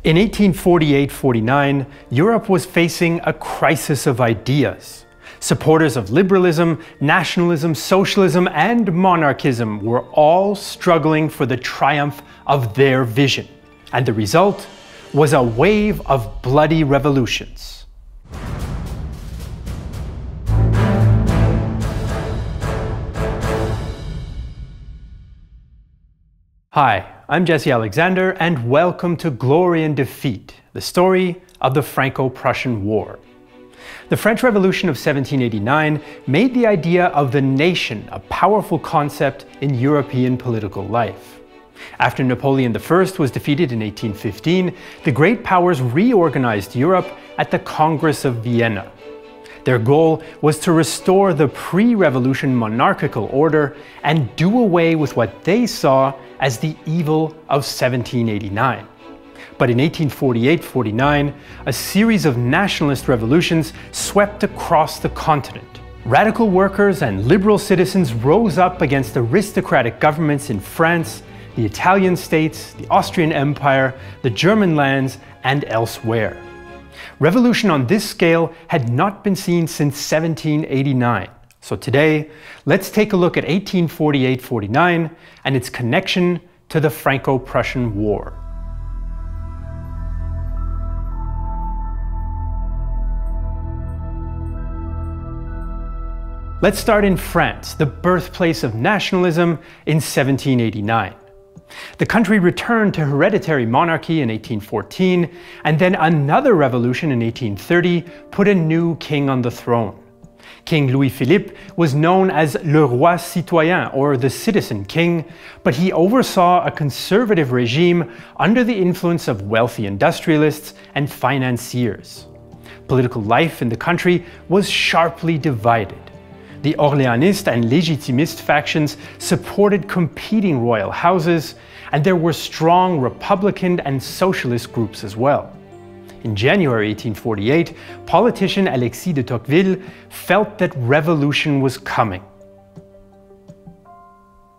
In 1848-49, Europe was facing a crisis of ideas. Supporters of liberalism, nationalism, socialism, and monarchism were all struggling for the triumph of their vision. And the result was a wave of bloody revolutions. Hi, I'm Jesse Alexander, and welcome to Glory and Defeat, the story of the Franco-Prussian War. The French Revolution of 1789 made the idea of the nation a powerful concept in European political life. After Napoleon I was defeated in 1815, the great powers reorganized Europe at the Congress of Vienna. Their goal was to restore the pre-revolution monarchical order and do away with what they saw as the evil of 1789. But in 1848-49, a series of nationalist revolutions swept across the continent. Radical workers and liberal citizens rose up against aristocratic governments in France, the Italian states, the Austrian Empire, the German lands, and elsewhere. Revolution on this scale had not been seen since 1789. So today, let's take a look at 1848-49 and its connection to the Franco-Prussian War. Let's start in France, the birthplace of nationalism, in 1789. The country returned to hereditary monarchy in 1814, and then another revolution in 1830 put a new king on the throne. King Louis-Philippe was known as le roi citoyen, or the citizen king, but he oversaw a conservative regime under the influence of wealthy industrialists and financiers. Political life in the country was sharply divided. The Orléanist and Légitimist factions supported competing royal houses, and there were strong Republican and Socialist groups as well. In January 1848, politician Alexis de Tocqueville felt that revolution was coming.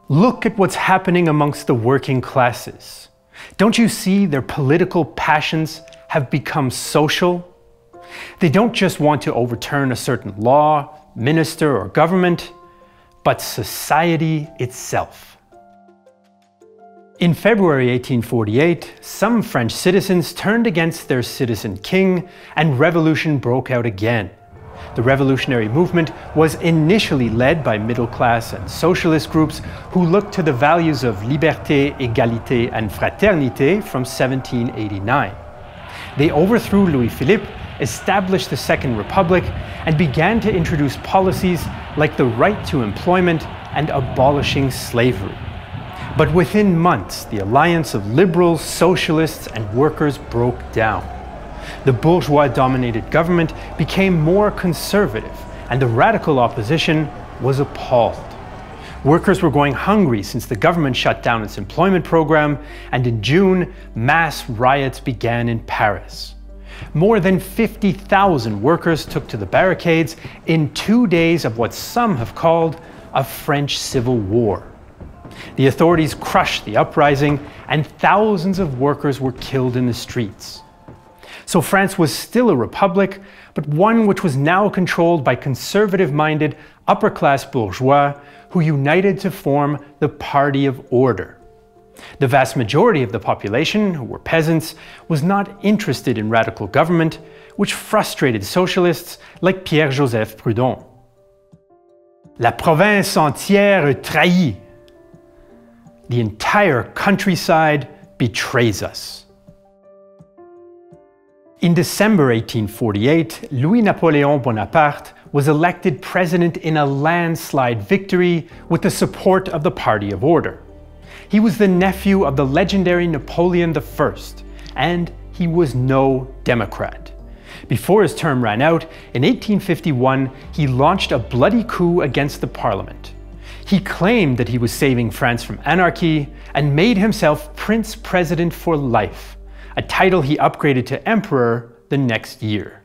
Look at what's happening amongst the working classes. Don't you see their political passions have become social? They don't just want to overturn a certain law, minister, or government, but society itself. In February 1848, some French citizens turned against their citizen king, and revolution broke out again. The revolutionary movement was initially led by middle-class and socialist groups who looked to the values of liberté, égalité, and fraternité from 1789. They overthrew Louis-Philippe, established the Second Republic, and began to introduce policies like the right to employment and abolishing slavery. But within months, the alliance of liberals, socialists, and workers broke down. The bourgeois-dominated government became more conservative, and the radical opposition was appalled. Workers were going hungry since the government shut down its employment program, and in June, mass riots began in Paris. More than 50,000 workers took to the barricades in 2 days of what some have called a French Civil War. The authorities crushed the uprising, and thousands of workers were killed in the streets. So France was still a republic, but one which was now controlled by conservative-minded upper-class bourgeois who united to form the Party of Order. The vast majority of the population, who were peasants, was not interested in radical government, which frustrated socialists like Pierre-Joseph Proudhon. La province entière trahit. The entire countryside betrays us. In December 1848, Louis-Napoleon Bonaparte was elected president in a landslide victory with the support of the Party of Order. He was the nephew of the legendary Napoleon I, and he was no Democrat. Before his term ran out, in 1851, he launched a bloody coup against the parliament. He claimed that he was saving France from anarchy and made himself Prince President for life, a title he upgraded to Emperor the next year.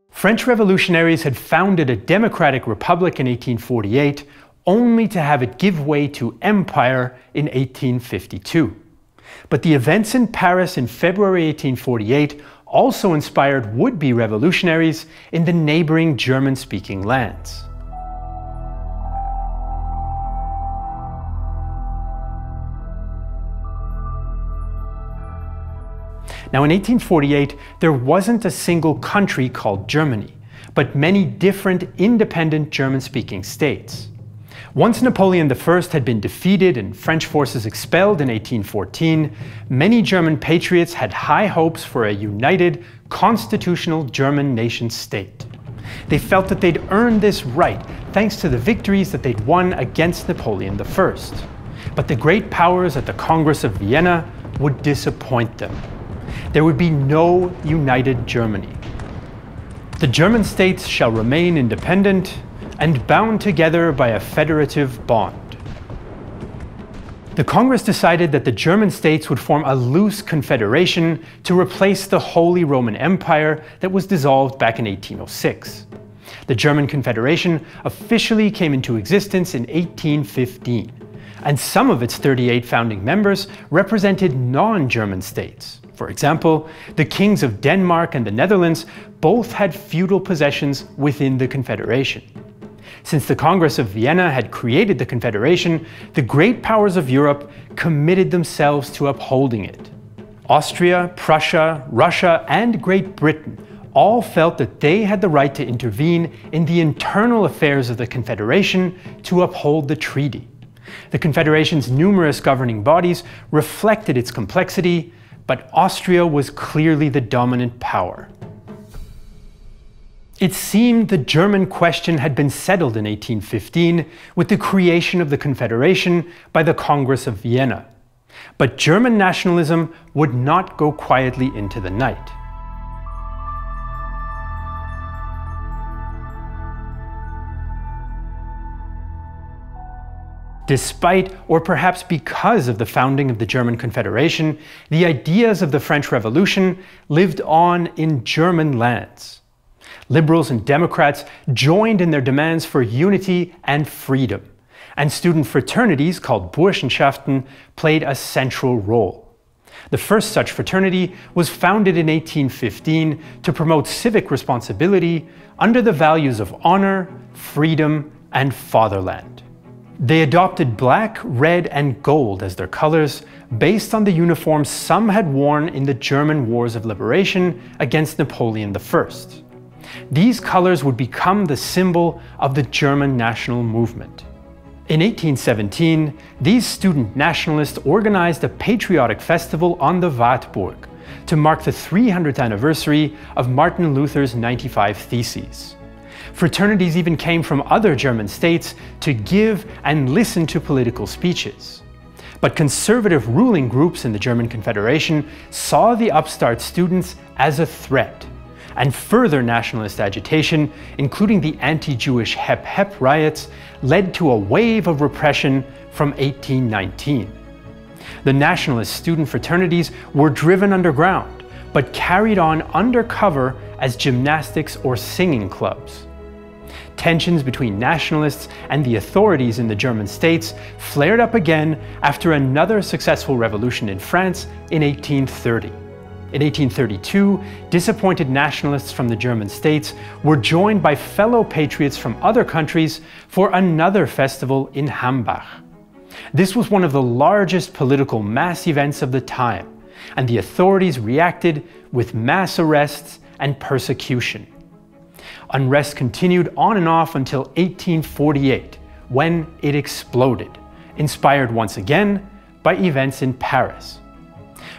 French revolutionaries had founded a democratic republic in 1848, only to have it give way to empire in 1852. But the events in Paris in February 1848 also inspired would-be revolutionaries in the neighboring German-speaking lands. Now, in 1848, there wasn't a single country called Germany, but many different independent German-speaking states. Once Napoleon I had been defeated and French forces expelled in 1814, many German patriots had high hopes for a united, constitutional German nation-state. They felt that they'd earned this right thanks to the victories that they'd won against Napoleon I. But the great powers at the Congress of Vienna would disappoint them. There would be no united Germany. The German states shall remain independent and bound together by a federative bond. The Congress decided that the German states would form a loose confederation to replace the Holy Roman Empire that was dissolved back in 1806. The German Confederation officially came into existence in 1815, and some of its 38 founding members represented non-German states. For example, the kings of Denmark and the Netherlands both had feudal possessions within the Confederation. Since the Congress of Vienna had created the Confederation, the great powers of Europe committed themselves to upholding it. Austria, Prussia, Russia, and Great Britain all felt that they had the right to intervene in the internal affairs of the Confederation to uphold the treaty. The Confederation's numerous governing bodies reflected its complexity, but Austria was clearly the dominant power. It seemed the German question had been settled in 1815 with the creation of the Confederation by the Congress of Vienna. But German nationalism would not go quietly into the night. Despite, or perhaps because of the founding of the German Confederation, the ideas of the French Revolution lived on in German lands. Liberals and Democrats joined in their demands for unity and freedom, and student fraternities called Burschenschaften played a central role. The first such fraternity was founded in 1815 to promote civic responsibility under the values of honor, freedom, and fatherland. They adopted black, red, and gold as their colors, based on the uniforms some had worn in the German Wars of Liberation against Napoleon I. These colors would become the symbol of the German national movement. In 1817, these student nationalists organized a patriotic festival on the Wartburg to mark the 300th anniversary of Martin Luther's 95 Theses. Fraternities even came from other German states to give and listen to political speeches. But conservative ruling groups in the German Confederation saw the upstart students as a threat, and further nationalist agitation, including the anti-Jewish Hep Hep riots, led to a wave of repression from 1819. The nationalist student fraternities were driven underground, but carried on undercover as gymnastics or singing clubs. Tensions between nationalists and the authorities in the German states flared up again after another successful revolution in France in 1830. In 1832, disappointed nationalists from the German states were joined by fellow patriots from other countries for another festival in Hambach. This was one of the largest political mass events of the time, and the authorities reacted with mass arrests and persecution. Unrest continued on and off until 1848, when it exploded, inspired once again by events in Paris.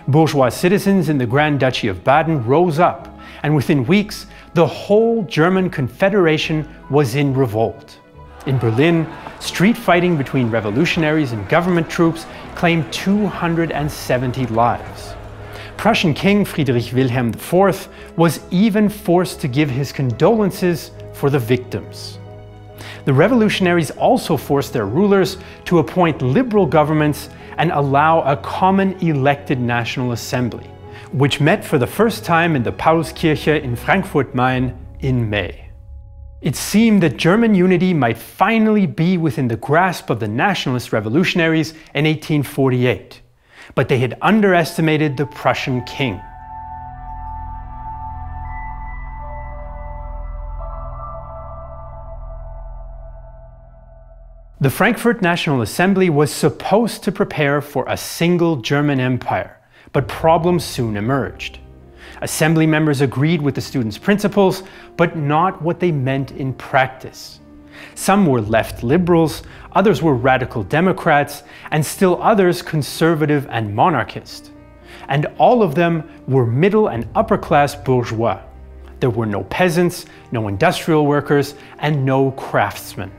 Bourgeois citizens in the Grand Duchy of Baden rose up, and within weeks, the whole German Confederation was in revolt. In Berlin, street fighting between revolutionaries and government troops claimed 270 lives. Prussian King Friedrich Wilhelm IV was even forced to give his condolences for the victims. The revolutionaries also forced their rulers to appoint liberal governments and allow a common elected National Assembly, which met for the first time in the Paulskirche in Frankfurt-Main in May. It seemed that German unity might finally be within the grasp of the nationalist revolutionaries in 1848. but they had underestimated the Prussian king. The Frankfurt National Assembly was supposed to prepare for a single German empire, but problems soon emerged. Assembly members agreed with the students' principles, but not what they meant in practice. Some were left liberals, others were radical Democrats, and still others conservative and monarchist. And all of them were middle and upper class bourgeois. There were no peasants, no industrial workers, and no craftsmen.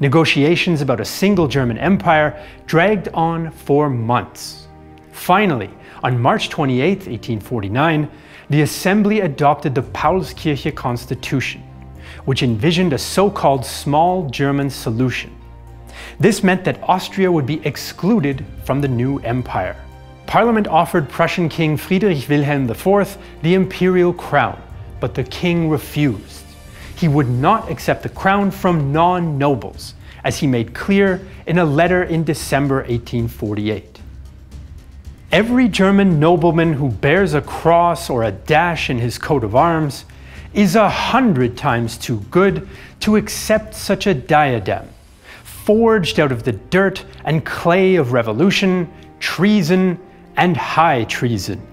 Negotiations about a single German empire dragged on for months. Finally, on March 28, 1849, the Assembly adopted the Paulskirche Constitution, which envisioned a so-called small German solution. This meant that Austria would be excluded from the new empire. Parliament offered Prussian King Friedrich Wilhelm IV the imperial crown, but the king refused. He would not accept the crown from non-nobles, as he made clear in a letter in December 1848. Every German nobleman who bears a cross or a dash in his coat of arms is 100 times too good to accept such a diadem, forged out of the dirt and clay of revolution, treason, and high treason.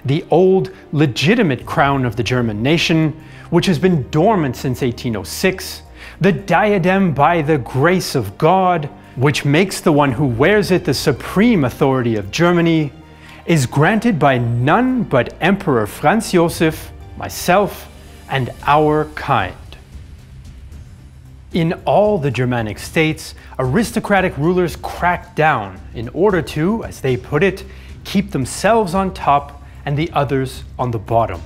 The old, legitimate crown of the German nation, which has been dormant since 1806, the diadem by the grace of God, which makes the one who wears it the supreme authority of Germany, is granted by none but Emperor Franz Joseph, myself, and our kind. In all the Germanic states, aristocratic rulers cracked down in order to, as they put it, keep themselves on top and the others on the bottom.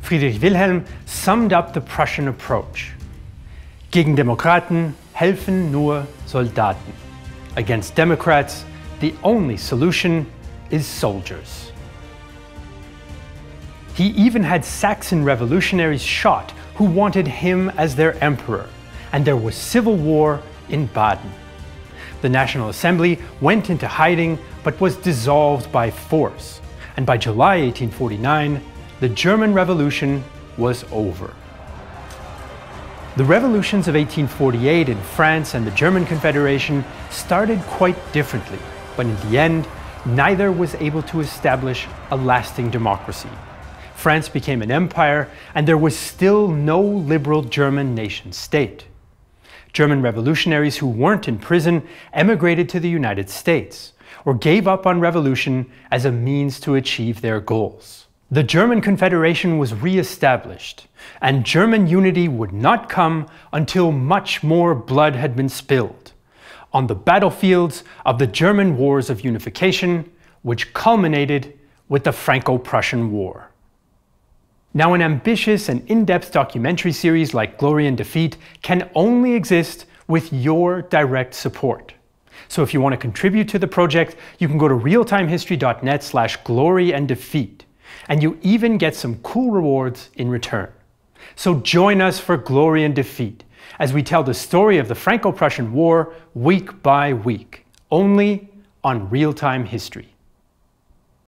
Friedrich Wilhelm summed up the Prussian approach. Gegen Demokraten helfen nur Soldaten. Against Democrats, the only solution is soldiers. He even had Saxon revolutionaries shot who wanted him as their emperor, and there was civil war in Baden. The National Assembly went into hiding but was dissolved by force, and by July 1849, the German Revolution was over. The revolutions of 1848 in France and the German Confederation started quite differently, but in the end, neither was able to establish a lasting democracy. France became an empire, and there was still no liberal German nation state. German revolutionaries who weren't in prison emigrated to the United States, or gave up on revolution as a means to achieve their goals. The German Confederation was re-established, and German unity would not come until much more blood had been spilled, on the battlefields of the German Wars of Unification, which culminated with the Franco-Prussian War. Now, an ambitious and in-depth documentary series like Glory and Defeat can only exist with your direct support. So if you want to contribute to the project, you can go to realtimehistory.net/glory-and-defeat, and you even get some cool rewards in return. So join us for Glory and Defeat as we tell the story of the Franco-Prussian War week by week, only on Real Time History.